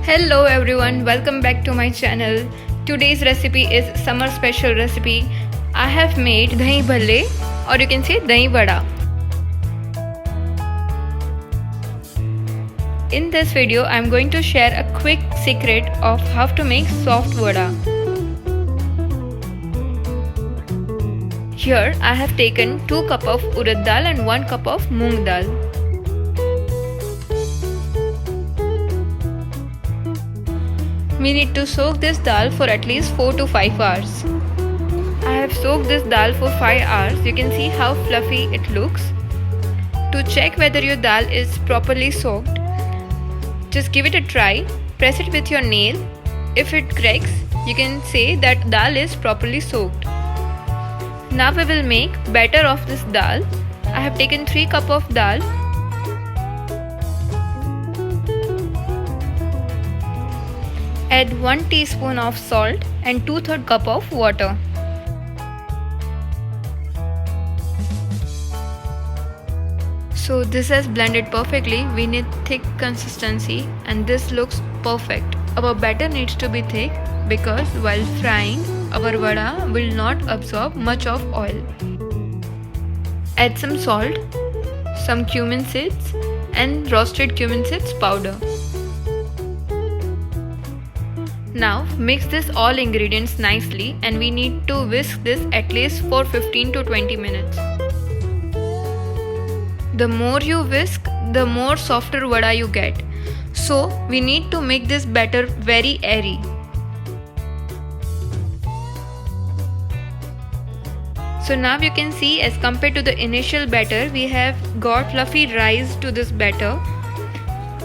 Hello everyone, welcome back to my channel. Today's recipe is summer special recipe. I have made dahi bhalle or you can say dahi vada. In this video I am going to share a quick secret of how to make soft vada. Here I have taken 2 cups of urad dal and 1 cup of moong dal. We need to soak this dal for at least 4 to 5 hours. I have soaked this dal for 5 hours. You can see how fluffy it looks. To check whether your dal is properly soaked, just give it a try. Press it with your nail. If it cracks, you can say that dal is properly soaked. Now we will make batter of this dal. I have taken 3 cups of dal. Add 1 teaspoon of salt and 2/3 cup of water. So this has blended perfectly. We need thick consistency and this looks perfect. Our batter needs to be thick because while frying, our vada will not absorb much of oil. Add some salt, some cumin seeds and roasted cumin seeds powder. Now mix this all ingredients nicely and we need to whisk this at least for 15 to 20 minutes. The more you whisk, the more softer vada you get. So we need to make this batter very airy. So now you can see as compared to the initial batter, we have got fluffy rise to this batter.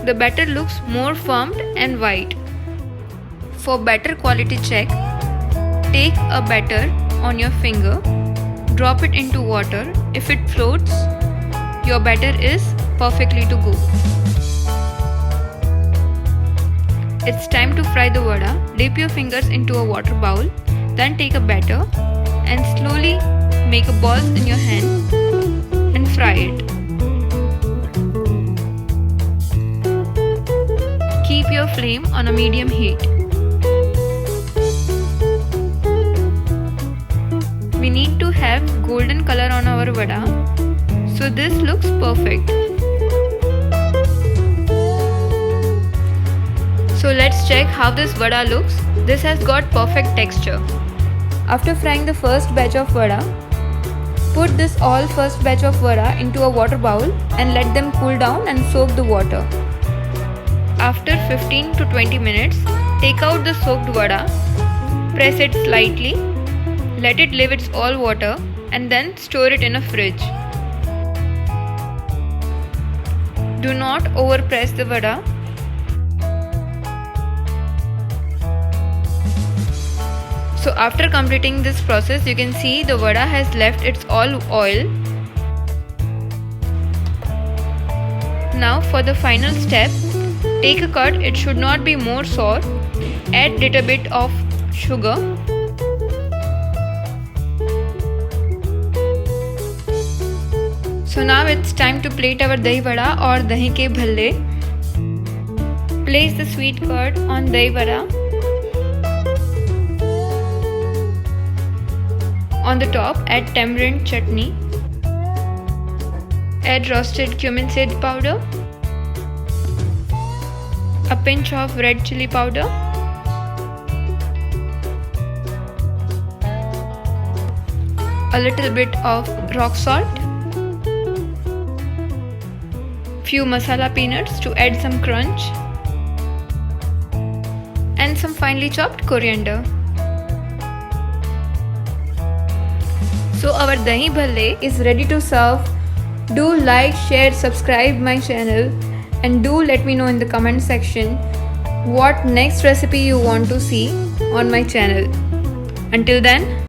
The batter looks more firm and white. For better quality check, take a batter on your finger, drop it into water. If it floats, your batter is perfectly to go. It's time to fry the vada. Dip your fingers into a water bowl, then take a batter and slowly make a balls in your hand and fry it. Keep your flame on a medium heat. We need to have golden color on our vada, so this looks perfect. So let's check how this vada looks. This has got perfect texture. After frying the first batch of vada, put this all first batch of vada into a water bowl and let them cool down and soak the water. After 15 to 20 minutes, take out the soaked vada, press it slightly, let it leave its all water and then store it in a fridge. Do not overpress the vada. So after completing this process, you can see the vada has left its all oil. Now for the final step, take a curd. It should not be more sour. Add little bit of sugar. So now it's time to plate our dahi vada or dahi ke bhalle. Place the sweet curd on dahi vada. On the top, add tamarind chutney. Add roasted cumin seed powder. A pinch of red chili powder. A little bit of rock salt. Few masala peanuts to add some crunch and some finely chopped coriander. So our dahi bhalle is ready to serve. Do like, share, subscribe my channel and do let me know in the comment section what next recipe you want to see on my channel. Until then,